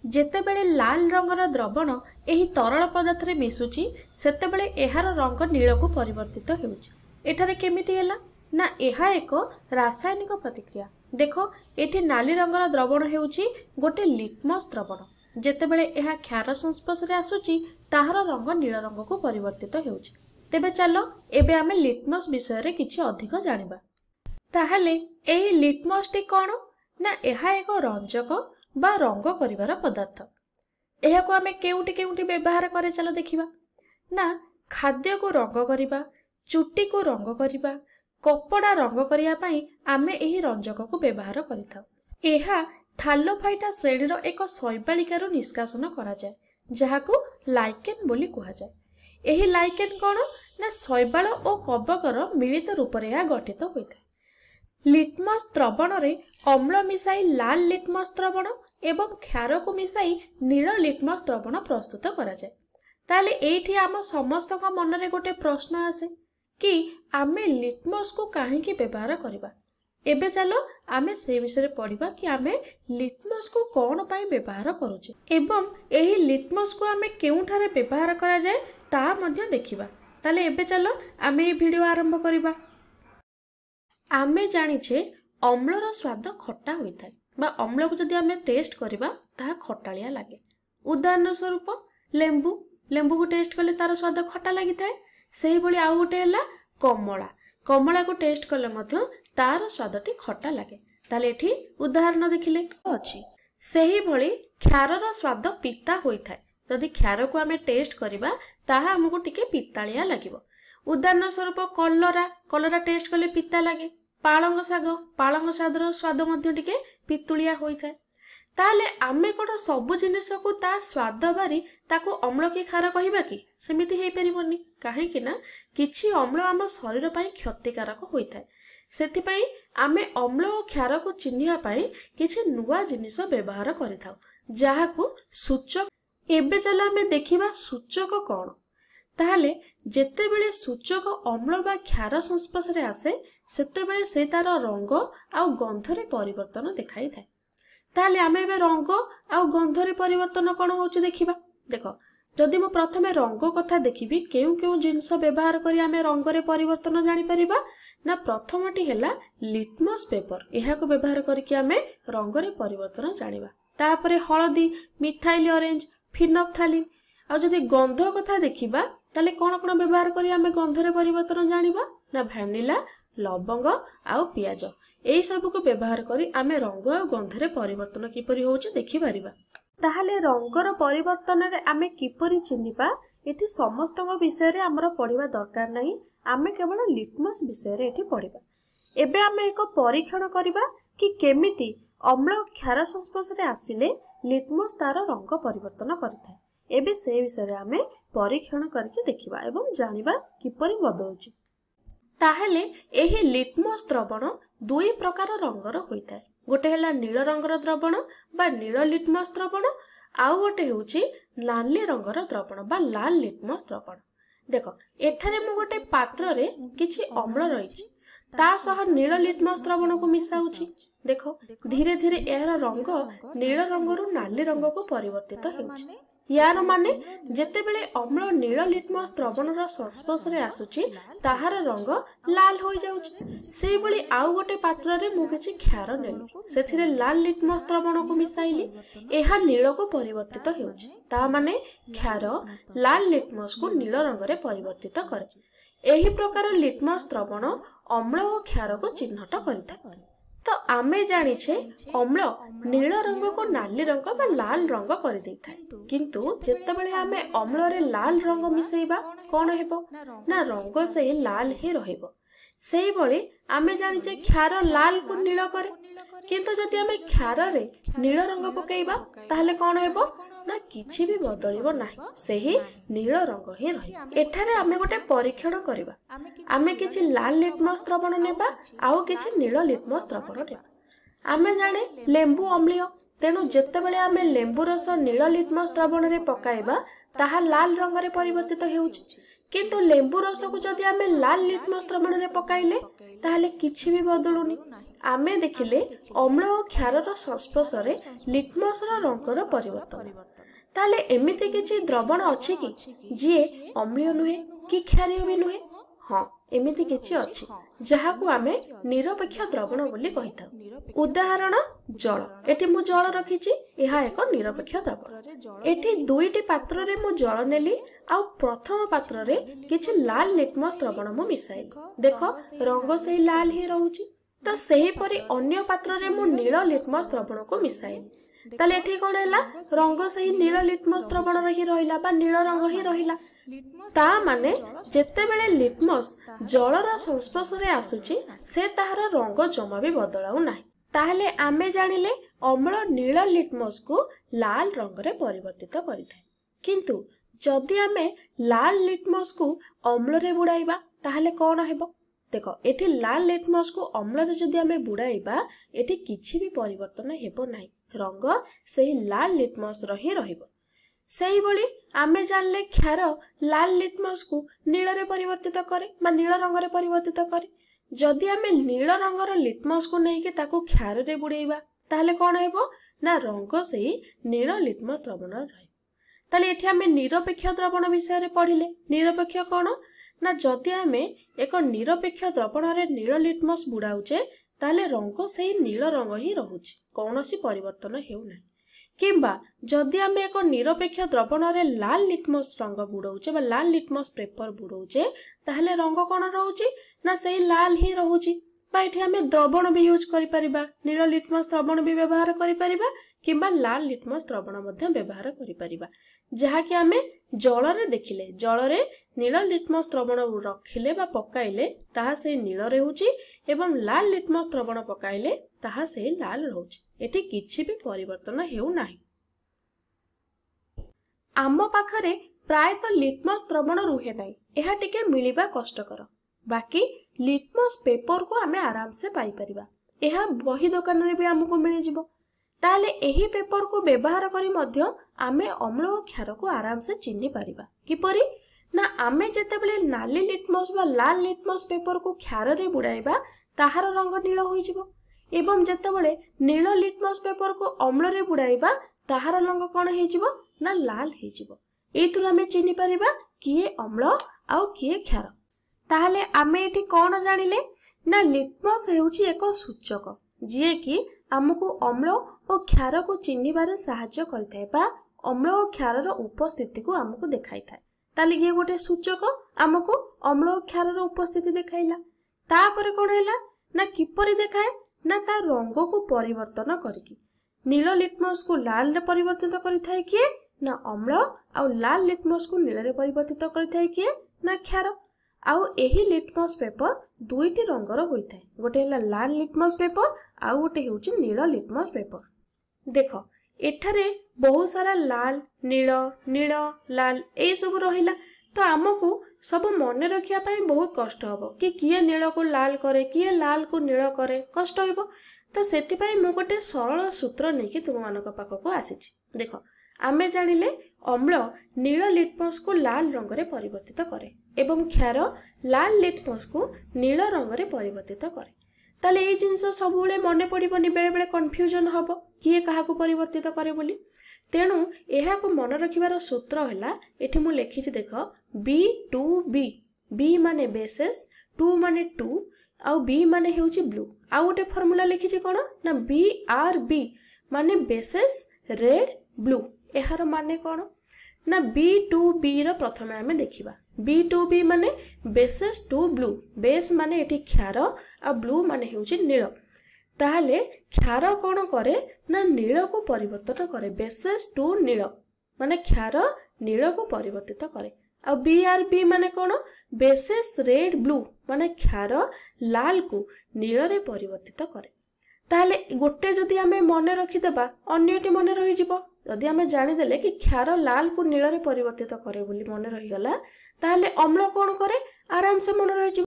ଯେତେବେଳେ ଲାଲ ରଙ୍ଗର ଦ୍ରବଣ ଏହି ତରଳ ପଦାର୍ଥରେ ମିଶୁଛି ସେତେବେଳେ ଏହାର ରଙ୍ଗ ନୀଳକୁ ପରିବର୍ତ୍ତିତ ହେଉଛି। ଏଠାରେ କେମିତି ହେଲା ନା ଏହା ଏକ ରାସାୟନିକ ପ୍ରତିକ୍ରିୟା। ଦେଖ ଏଠି ନାଲି ରଙ୍ଗର ଦ୍ରବଣ ହେଉଛି ଗୋଟେ ଲିଟମସ୍ ଦ୍ରବଣ। ଯେତେବେଳେ ଏହା କ୍ଷାର ସଂସ୍ପର୍ଶରେ ଆସୁଛି ତାହାର ରଙ୍ଗ ନୀଳ ରଙ୍ଗକୁ ପରିବର୍ତ୍ତିତ ହେଉଛି। ତେବେ ଚାଲ ଏବେ ଆମେ ଲିଟମସ୍ ବିଷୟରେ କିଛି ଅଧିକ ଜାଣିବା। ତାହେଲେ ଏହି ଲିଟମସ୍ଟି କ'ଣ ନା ଏହା ଏକ ରଞ୍ଜକ ବା ରଙ୍ଗ କରିବାର ପଦାର୍ଥ। ଏହାକୁ ଆମେ କେଉଁଠି କେଉଁଠି ବ୍ୟବହାର କରେ ଚାଲ ଦେଖିବା। ନା ଖାଦ୍ୟକୁ ରଙ୍ଗ କରିବା, ଚୁଟିକୁ ରଙ୍ଗ କରିବା, କପଡ଼ା ରଙ୍ଗ କରିବା ପାଇଁ ଆମେ ଏହି ରଞ୍ଜକକୁ ବ୍ୟବହାର କରିଥାଉ। ଏହା ଥାଲୋଫାଇଟା ଶ୍ରେଣୀର ଏକ ଶୈବାଳିକାରୁ ନିଷ୍କାସନ କରାଯାଏ ଯାହାକୁ ଲାଇକେନ୍ ବୋଲି କୁହାଯାଏ। ଏହି ଲାଇକେନ୍ କ'ଣ ନା ଶୈବାଳ ଓ କବକର ମିଳିତ ରୂପରେ ଏହା ଗଠିତ ହୋଇଥାଏ। ଲିଟମସ୍ ଦ୍ରବଣରେ ଅମ୍ଳ ମିଶାଇ ଲାଲ ଲିଟମସ୍ ଦ୍ରବଣ ଏବଂ କ୍ଷାରକୁ ମିଶାଇ ନୀଳ ଲିଟମସ୍ ଦ୍ରବଣ ପ୍ରସ୍ତୁତ କରାଯାଏ। ତାହେଲେ ଏଇଠି ଆମ ସମସ୍ତଙ୍କ ମନରେ ଗୋଟେ ପ୍ରଶ୍ନ ଆସେ କି ଆମେ ଲିଟମସ୍କୁ କାହିଁକି ବ୍ୟବହାର କରିବା। ଏବେ ଚାଲ ଆମେ ସେ ବିଷୟରେ ପଢ଼ିବା କି ଆମେ ଲିଟମସ୍କୁ କ'ଣ ପାଇଁ ବ୍ୟବହାର କରୁଛେ ଏବଂ ଏହି ଲିଟମସ୍କୁ ଆମେ କେଉଁଠାରେ ବ୍ୟବହାର କରାଯାଏ ତାହା ମଧ୍ୟ ଦେଖିବା। ତାହେଲେ ଏବେ ଚାଲ ଆମେ ଏହି ଭିଡ଼ିଓ ଆରମ୍ଭ କରିବା। ଆମେ ଜାଣିଛେ ଅମ୍ଳର ସ୍ୱାଦ ଖଟା ହୋଇଥାଏ ବା ଅମ୍ଳକୁ ଯଦି ଆମେ ଟେଷ୍ଟ କରିବା ତାହା ଖଟାଳିଆ ଲାଗେ। ଉଦାହରଣ ସ୍ୱରୂପ ଲେମ୍ବୁକୁ ଟେଷ୍ଟ କଲେ ତାର ସ୍ୱାଦ ଖଟା ଲାଗିଥାଏ। ସେହିଭଳି ଆଉ ଗୋଟେ ହେଲା କମଳାକୁ ଟେଷ୍ଟ କଲେ ମଧ୍ୟ ତାର ସ୍ୱାଦଟି ଖଟା ଲାଗେ। ତାହେଲେ ଏଠି ଉଦାହରଣ ଦେଖିଲେ ଅଛି। ସେହିଭଳି କ୍ଷାରର ସ୍ୱାଦ ପିତା ହୋଇଥାଏ। ଯଦି କ୍ଷାରକୁ ଆମେ ଟେଷ୍ଟ କରିବା ତାହା ଆମକୁ ଟିକେ ପିତାଳିଆ ଲାଗିବ। ଉଦାହରଣ ସ୍ୱରୂପ କଲରା ଟେଷ୍ଟ କଲେ ପିତା ଲାଗେ। ପାଳଙ୍ଗ ଶାଗର ସ୍ୱାଦ ମଧ୍ୟ ଟିକେ ପିତୁଳିଆ ହୋଇଥାଏ। ତାହେଲେ ଆମେ କ'ଣ ସବୁ ଜିନିଷକୁ ତା ସ୍ୱାଦ ବାରି ତାକୁ ଅମ୍ଳ କି କ୍ଷାର କହିବା କି? ସେମିତି ହେଇପାରିବନି। କାହିଁକି ନା କିଛି ଅମ୍ଳ ଆମ ଶରୀର ପାଇଁ କ୍ଷତିକାରକ ହୋଇଥାଏ। ସେଥିପାଇଁ ଆମେ ଅମ୍ଳ ଓ କ୍ଷାରକୁ ଚିହ୍ନିବା ପାଇଁ କିଛି ନୂଆ ଜିନିଷ ବ୍ୟବହାର କରିଥାଉ ଯାହାକୁ ସୂଚକ। ଏବେ ଚାଲ ଆମେ ଦେଖିବା ସୂଚକ କ'ଣ। ତାହେଲେ ଯେତେବେଳେ ସୂଚକ ଅମ୍ଳ ବା କ୍ଷାର ସଂସ୍ପର୍ଶରେ ଆସେ ସେତେବେଳେ ସେ ତାର ରଙ୍ଗ ଆଉ ଗନ୍ଧରେ ପରିବର୍ତ୍ତନ ଦେଖାଇଥାଏ। ତାହେଲେ ଆମେ ଏବେ ରଙ୍ଗ ଆଉ ଗନ୍ଧରେ ପରିବର୍ତ୍ତନ କ'ଣ ହେଉଛି ଦେଖିବା। ଦେଖ ଯଦି ମୁଁ ପ୍ରଥମେ ରଙ୍ଗ କଥା ଦେଖିବି କେଉଁ କେଉଁ ଜିନିଷ ବ୍ୟବହାର କରି ଆମେ ରଙ୍ଗରେ ପରିବର୍ତ୍ତନ ଜାଣିପାରିବା ନା ପ୍ରଥମଟି ହେଲା ଲିଟମସ୍ ପେପର। ଏହାକୁ ବ୍ୟବହାର କରିକି ଆମେ ରଙ୍ଗରେ ପରିବର୍ତ୍ତନ ଜାଣିବା। ତାପରେ ହଳଦୀ, ମିଥାଇଲ ଅରେଞ୍ଜ, ଫିନପ୍ଥାଲିନ୍। ଆଉ ଯଦି ଗନ୍ଧ କଥା ଦେଖିବା ତାହେଲେ କ'ଣ କ'ଣ ବ୍ୟବହାର କରି ଆମେ ଗନ୍ଧରେ ପରିବର୍ତ୍ତନ ଜାଣିବା ନା ଭ୍ୟାନିଲା, ଲବଙ୍ଗ ଆଉ ପିଆଜ। ଏହି ସବୁକୁ ବ୍ୟବହାର କରି ଆମେ ରଙ୍ଗ ଆଉ ଗନ୍ଧରେ ପରିବର୍ତ୍ତନ କିପରି ହେଉଛି ଦେଖିପାରିବା। ତାହେଲେ ରଙ୍ଗର ପରିବର୍ତ୍ତନରେ ଆମେ କିପରି ଚିହ୍ନିବା ଏଠି ସମସ୍ତଙ୍କ ବିଷୟରେ ଆମର ପଢ଼ିବା ଦରକାର ନାହିଁ। ଆମେ କେବଳ ଲିଟମସ୍ ବିଷୟରେ ଏଠି ପଢ଼ିବା। ଏବେ ଆମେ ଏକ ପରୀକ୍ଷଣ କରିବା କି କେମିତି ଅମ୍ଳ କ୍ଷାର ସଂସ୍ପର୍ଶରେ ଆସିଲେ ଲିଟମସ୍ ତାର ରଙ୍ଗ ପରିବର୍ତ୍ତନ କରିଥାଏ। ଏବେ ସେ ବିଷୟରେ ଆମେ ପରୀକ୍ଷଣ କରିକି ଦେଖିବା ଏବଂ ଜାଣିବା କିପରି ବଦଳୁଛି। ତାହେଲେ ଏହି ଲିଟମସ୍ ଦ୍ରବଣ ଦୁଇ ପ୍ରକାର ରଙ୍ଗର ହୋଇଥାଏ। ଗୋଟେ ହେଲା ନୀଳ ରଙ୍ଗର ଦ୍ରବଣ ବା ନୀଳ ଲିଟମସ୍ ଦ୍ରବଣ, ଆଉ ଗୋଟେ ହେଉଛି ନାଲି ରଙ୍ଗର ଦ୍ରବଣ ବା ଲାଲ ଲିଟମସ୍ ଦ୍ରବଣ। ଦେଖ ଏଠାରେ ମୁଁ ଗୋଟେ ପାତ୍ରରେ କିଛି ଅମ୍ଳ ରହିଛି ତା ସହ ନୀଳ ଲିଟମସ୍ ଦ୍ରବଣକୁ ମିଶାଉଛି। ଦେଖ ଧୀରେ ଧୀରେ ଏହାର ରଙ୍ଗ ନୀଳ ରଙ୍ଗରୁ ନାଲି ରଙ୍ଗକୁ ପରିବର୍ତ୍ତିତ ହେଉଛି। यार माने जेतेबेले अम्ल नील लिटमस द्रवणर संस्पर्शरे आसुची ताहार रंग लाल हो जाउची। सेही भली आउ गोटे पात्र रे मु किछि क्षार नेली सेथिरे लाल लिटमस द्रवण को मिसाइली एहा नील को परिवर्तित हेउची। ता माने क्षार लाल लिटमस को नील रंग रे परिवर्तित करे। एही प्रकार लिटमस द्रवण अम्ल और क्षार को चिन्हट करिଥାଏ। तो आमे जानिछे अम्ल नील रंग को नाली रंग बा लाल रंग कर देइଥାଏ, किंतु जेतेबेले आमे अम्ल रे लाल रंग मिसेइबा कोन हेबो ना रंग सेही लाल ही रहिबो। सेही भली आमे जानिछे क्षार लाल को नील करे, किंतु जदि आमे क्षार रे नील रंग पकेइबा ताहले कोन हेबो ना किछि भी बदलिबो नाही, सेही नील रंग ही रही। एठारे आमे गोटे परीक्षण करिबा। आमे किछि लाल लिटमस द्रवण नेबा आउ किछि नील लिटमस द्रवण नेबा। आमे जाने लेंबू अम्लीय, तेणु जेतेबेले आमे लेंबू रस नील लिटमस द्रवण रे पकाइबा ताहा लाल रंग रे परिवर्तित हेउछि, किंतु लेंबू रस को जदि आमे लाल लिटमस द्रवण रे पकाइले ताहले किछि भी बदलुनी। आमे देखिले अम्ल और क्षारर संस्पर्श रे लिटमस रो रंगर परिवर्तन। ताहले एमिति किछि द्रवण अछि कि जिए अम्लीय नुहे कि क्षारीय भी नुहे? हाँ, एमिति किछि अछि जहाकू आमे निरपेक्ष द्रवण बोली कहिथाउ। उदाहरण जल। एठी मु जल रखिछि, एहा एक निरपेक्ष द्रवण। एठी दुईटी पात्र रे मु जल नेली आ प्रथम पात्र रे किछि लाल लिटमस द्रवण मु मिसाइली। देखो रंग सेही लाल ही रहउछि। तो सेही परि अन्य पात्र रे मु नील लिटमस द्रवण को मिसाइली। ताले एठी कोन हैला? रंग सेही नील लिटमस द्रवण रही रहिला बा नील रंग ही रहिला। ता माने जेते बेले लिटमस जलर संस्पर्श रे आसुछि से ताहार रंग जमा भी बदलाउ नाही। ताहले आमे जानिले अम्ल नील लिटमस को लाल रंग रे परिवर्तित करिथाय। किंतु जदि आमे लाल लिटमस को अम्ल रे बुडाइबा ताहले कोन हेबो? देखो एठी लाल लिटमस को अम्ल रे जदि आमे बुडाइबा एठी किछि भी परिवर्तन हेबो नाही। रंग सेही लाल लिटमस रही रहिबो। सेही बोली आमे जानले क्षार लाल लिटमस को नील रे परिवर्तित करे बा नील रंग रे परिवर्तित करे। जदि आमे नील रंगर लिटमस को नहीं के ताको क्षार रे बुड़ेइबा ताहले कोन हेबो? ना रंग सेही नील लिटमस द्रवण रहे। ताले एठी आमे निरपेक्ष द्रवण विषय रे पढिले। निरपेक्ष कोन? ना जदि आमे एक निरपेक्ष द्रवण रे नील लिटमस बुडाउचे ताले रंग सेही नील रंग ही रहुछि, कोनोसी परिवर्तन हेउ नाही। किंबा जदि आमे एक निरपेक्ष द्रवण रे लाल लिटमस रंग बुडौचे बा लाल लिटमस पेपर बुडौचे ताहले रंग कोन रहउछि? ना सेही लाल ही रहउछि। बा एठी आमे द्रवण भी यूज करि परिबा, नील लिटमस द्रवण भी व्यवहार करि परिबा किंबा लाल लिटमस द्रवण मध्ये व्यवहार करि परिबा। जहा कि आमे जल रे देखिले, जल रे नील लिटमस द्रवण रखिले बा पकाइले ताहा सेही नील रहउछि एवं लाल लिटमस द्रवण पकाइले ताहा सेही लाल रहउछि। एठी किछि भी परिवर्तन हेउ नाही। आम पाखरे प्रायत लिटमस द्रवण रुहे नाही, एहा टिके मिलिबा कष्टकर। बाकी लिटमस पेपर को आमे आराम से पाई परिबा। एहा बही दुकान रे भी हमको मिलि जिवो। ताले एही पेपर को व्यवहार करी मध्य आमे अम्ल और क्षार को आराम से चिन्हि परिबा। किपरि? ना आमे जेतेबेले नाली लिटमस बा लाल लिटमस पेपर को क्षार रे बुडाइबा ताहार रंग नील होई जिवो एवं जेतेबेले नील लिटमस पेपर को अम्ल रे बुडाइबा ताहार रंग कोन हेइ जिवो? ना लाल हेइ जिवो। एथुर आमे चिन्हि परिबा किए अम्ल आउ किए क्षार। ताहले आमे एठी कोन जानिले? ना लिटमस हेउछि एक सूचक जिए कि हमको अम्ल और क्षार को चिन्हिबारे सहायता करिथाय बा अम्ल और क्षारर उपस्थिति को हमको देखाई थाय। ताले ये गोटे सूचक हमको अम्ल और क्षारर उपस्थिति देखाइला। तापरे कोन हैला? ना किपरि देखाए? ना ता रंग को परिवर्तन करिकी नील लिटमस को लाल रे परिवर्तित करिथाय किए? ना अम्ल आउ लाल लिटमस को नील रे परिवर्तित करिथाय किए? ना क्षार। आउ एही लिटमस पेपर दुईटी रंगर होइथाय। गोटे हैला लाल लिटमस पेपर आउ गोटे हेउछि नील लिटमस पेपर। देखो एठारे बहुत सारा लाल नील नील लाल ए सब रहिला। तो आमको सब मन रखिया पाई बहुत कष्ट हबो कि किए नील को लाल करे किए लाल को नील करे, कष्ट होइबो। तो सेति पाई मु गोटे सरल सूत्र नै कि तुम मानक पाखको आसीछि। देखो आमे जानिले अम्ल नील लिटमस को लाल रंग रे परिवर्तित करे एवं क्षार लाल लिटमस को नील रंग रे परिवर्तित करे। ताले ए जिंस सबुले मने पड़िबनी, बेले बेले कंफ्यूजन हबो किए काहा को परिवर्तित करे बोली। तेणु एहा को मन रखिबार सूत्र हैला एठी मु लेखिछि देखो B2B। B माने बेसेस, 2 माने 2 आउ B माने हेउछि ब्लू। आउ गोटे फार्मूला लिखिछि कोन ना BRB माने बेसेस रेड ब्लू। एहार माने कोन ना B2B रो प्रथमे आमे देखिबा। B2B माने बेसेस टू ब्लू। बेस माने एठी क्षार आ ब्लू माने हेउछि नील। ताहले क्षार कोन करे ना नील को परिवर्तन करे, बेसेस टू नील माने क्षार नील को परिवर्तित करे। आ BRB माने कोन? बेसेस रेड ब्लू माने क्षार लाल को नील रे परिवर्तित करे। ताहले गोटे जदि आमे मने रखि देबा अन्यटी मने रहि जिवो। जदि आमे जानि देले कि क्षार लाल को नील रे परिवर्तित करे बोली मने रहि गला, ताहले अम्ल कोन करे? आराम से मने रहि जिवो।